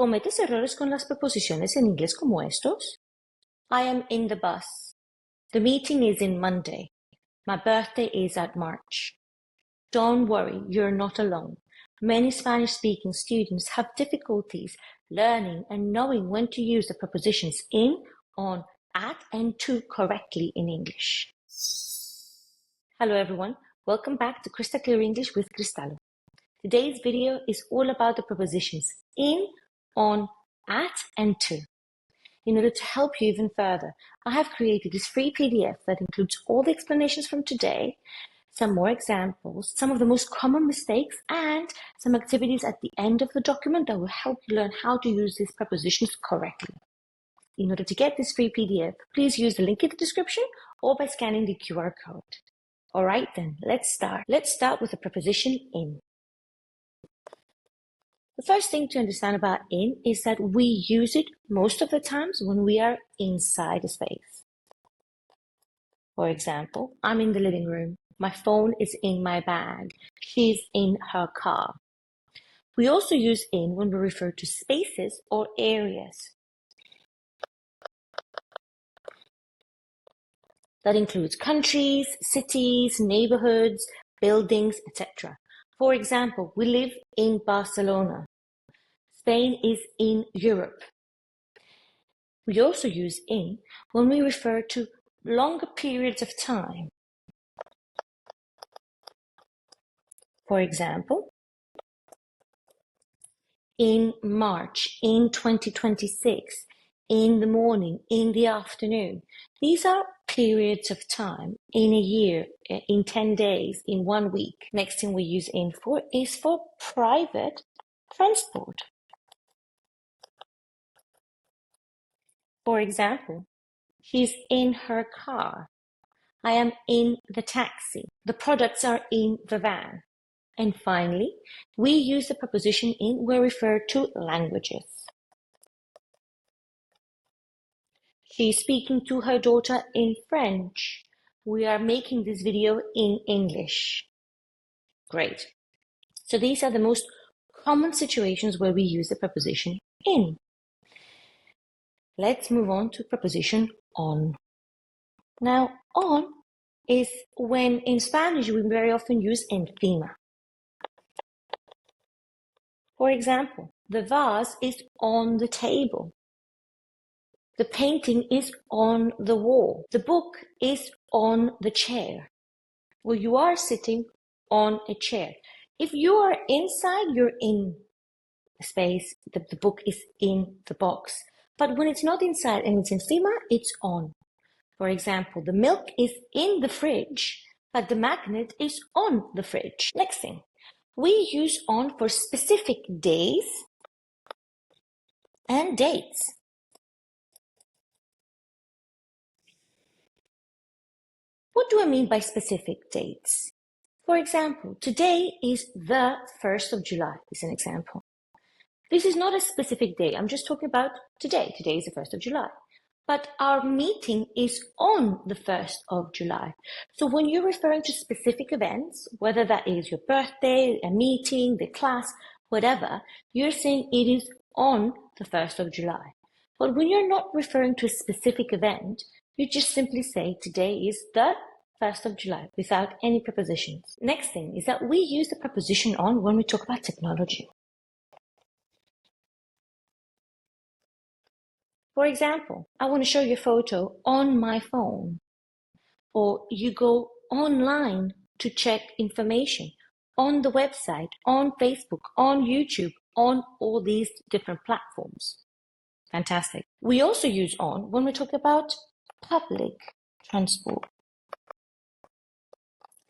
¿Cometes errores con las preposiciones en inglés como estos? I am in the bus. The meeting is in Monday. My birthday is at March. Don't worry, you're not alone. Many Spanish-speaking students have difficulties learning and knowing when to use the prepositions in, on, at, and to correctly in English. Hello everyone, welcome back to Crystal Clear English with Krystallo. Today's video is all about the prepositions in, on, at, and to. In order to help you even further, I have created this free PDF that includes all the explanations from today, some more examples, some of the most common mistakes, and some activities at the end of the document that will help you learn how to use these prepositions correctly. In order to get this free PDF, please use the link in the description or by scanning the QR code. All right then, let's start. Let's start with the preposition in. The first thing to understand about in is that we use it most of the times when we are inside a space. For example, I'm in the living room. My phone is in my bag. She's in her car. We also use in when we refer to spaces or areas. That includes countries, cities, neighborhoods, buildings, etc. For example, we live in Barcelona. Spain is in Europe. We also use in when we refer to longer periods of time. For example, in March, in 2026, in the morning, in the afternoon. These are periods of time in a year, in 10 days, in 1 week. Next thing we use in for is for private transport. For example, she's in her car. I am in the taxi. The products are in the van. And finally, we use the preposition in when we refer to languages. She's speaking to her daughter in French. We are making this video in English. Great. So these are the most common situations where we use the preposition in. Let's move on to preposition on. Now, on is when in Spanish we very often use encima. For example, the vase is on the table. The painting is on the wall. The book is on the chair. Well, you are sitting on a chair. If you are inside, you're in a space. The book is in the box. But when it's not inside and it's encima, it's on. For example, the milk is in the fridge, but the magnet is on the fridge. Next thing, we use on for specific days and dates. What do I mean by specific dates? For example, today is the 1st of July, is an example. This is not a specific day. I'm just talking about today. Today is the 1st of July. But our meeting is on the 1st of July. So when you're referring to specific events, whether that is your birthday, a meeting, the class, whatever, you're saying it is on the 1st of July. But when you're not referring to a specific event, you just simply say today is the 1st of July without any prepositions. Next thing is that we use the preposition on when we talk about technology. For example, I want to show you a photo on my phone, or you go online to check information on the website, on Facebook, on YouTube, on all these different platforms. Fantastic. We also use on when we talk about public transport.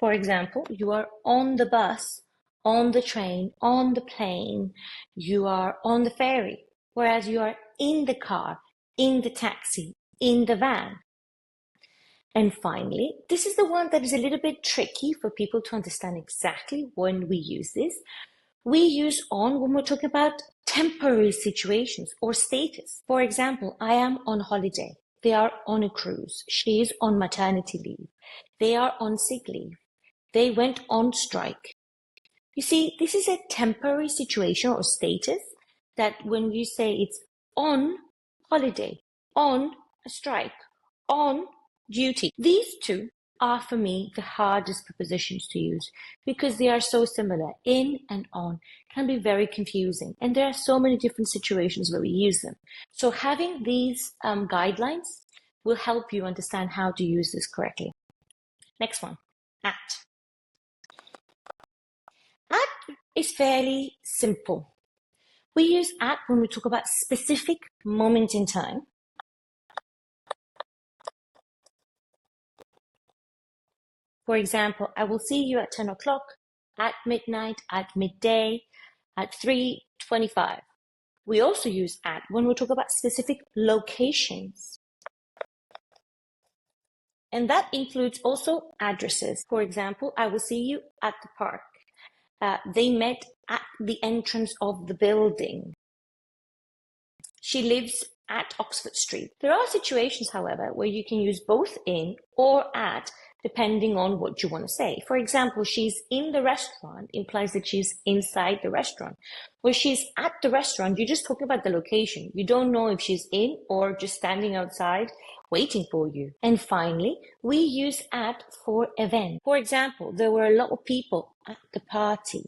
For example, you are on the bus, on the train, on the plane, you are on the ferry, whereas you are in the car, in the taxi, in the van. And finally, this is the one that is a little bit tricky for people to understand exactly when we use this. We use on when we're talking about temporary situations or status. For example, I am on holiday. They are on a cruise. She is on maternity leave. They are on sick leave. They went on strike. You see, this is a temporary situation or status that when you say it's on holiday, on a strike, on duty, these two are for me the hardest prepositions to use because they are so similar. In and on can be very confusing, and there are so many different situations where we use them. So having these guidelines will help you understand how to use this correctly. Next one, at. At is fairly simple. We use at when we talk about specific moment in time. For example, I will see you at 10 o'clock, at midnight, at midday, at 3:25. We also use at when we talk about specific locations. And that includes also addresses. For example, I will see you at the park. They met at the entrance of the building. She lives at Oxford Street. There are situations, however, where you can use both in or at, depending on what you want to say. For example, she's in the restaurant implies that she's inside the restaurant. Where she's at the restaurant, you're just talking about the location. You don't know if she's in or just standing outside waiting for you. And finally, we use at for event. For example, there were a lot of people at the party.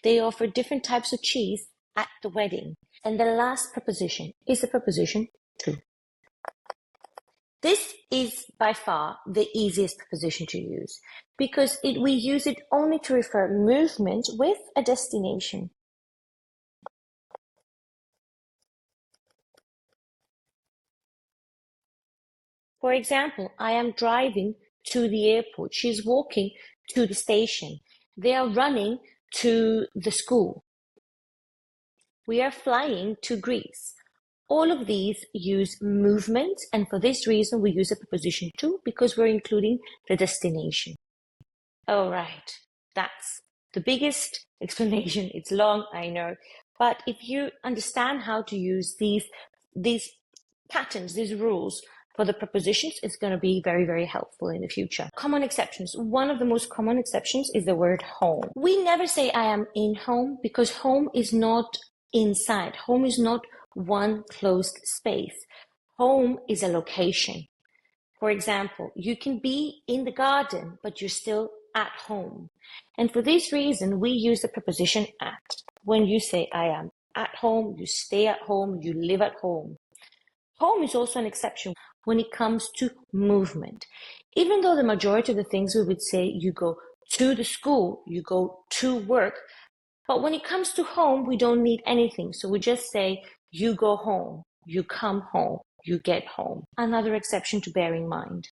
They offered different types of cheese at the wedding. And the last preposition is the preposition to. This is by far the easiest preposition to use because we use it only to refer movement with a destination. For example, I am driving to the airport. She's walking to the station. They are running to the school. We are flying to Greece. All of these use movement, and for this reason, we use a preposition to because we're including the destination. All right, that's the biggest explanation. It's long, I know, but if you understand how to use these patterns, these rules for the prepositions, it's going to be very, very helpful in the future. Common exceptions. One of the most common exceptions is the word home. We never say I am in home because home is not inside. Home is not one closed space. Home is a location. For example, you can be in the garden, but you're still at home. And for this reason, we use the preposition at. When you say I am at home, you stay at home, you live at home. Home is also an exception when it comes to movement. Even though the majority of the things we would say you go to the school, you go to work, but when it comes to home, we don't need anything. So we just say you go home, you come home, you get home. Another exception to bear in mind.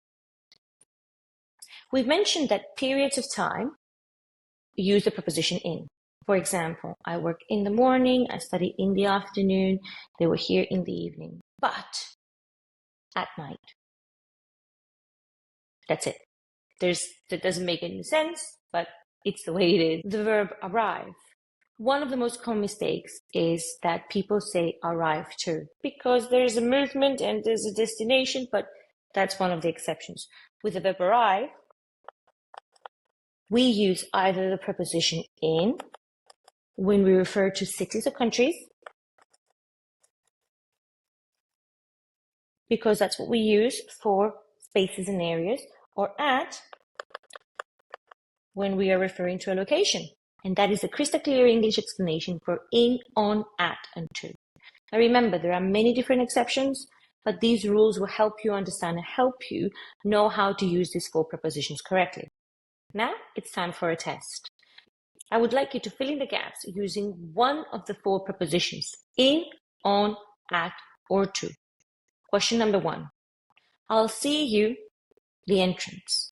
We've mentioned that periods of time use the preposition in. For example, I work in the morning, I study in the afternoon, they were here in the evening. But at night. That's it. That doesn't make any sense, but it's the way it is. The verb arrive. One of the most common mistakes is that people say arrive to because there's a movement and there's a destination, but that's one of the exceptions. With the verb arrive, we use either the preposition in when we refer to cities or countries, because that's what we use for spaces and areas, or at when we are referring to a location. And that is a crystal clear English explanation for in, on, at, and to. Now remember, there are many different exceptions, but these rules will help you understand and help you know how to use these four prepositions correctly. Now it's time for a test. I would like you to fill in the gaps using one of the four prepositions, in, on, at, or to. Question number 1. I'll see you, the entrance.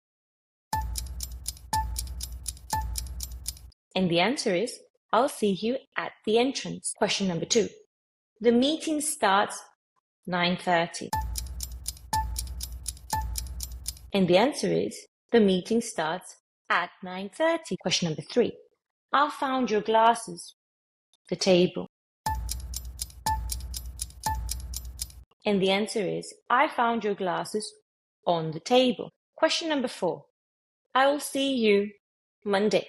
And the answer is, I'll see you at the entrance. Question number 2. The meeting starts 9:30. And the answer is, the meeting starts at 9:30. Question number 3. I found your glasses, the table. And the answer is, I found your glasses on the table. Question number 4. I will see you Monday.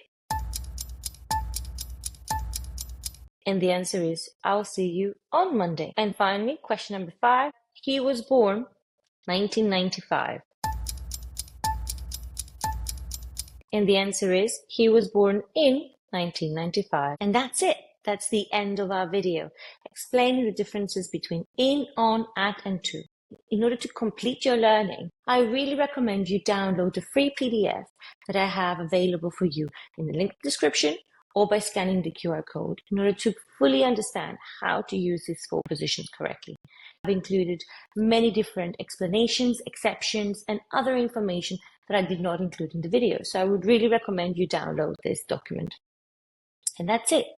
And the answer is, I'll see you on Monday. And finally, question number 5. He was born 1995. And the answer is, he was born in 1995. And that's it. That's the end of our video, explaining the differences between in, on, at, and to. In order to complete your learning, I really recommend you download the free PDF that I have available for you in the link description or by scanning the QR code in order to fully understand how to use these 4 positions correctly. I've included many different explanations, exceptions, and other information that I did not include in the video. So I would really recommend you download this document. And that's it.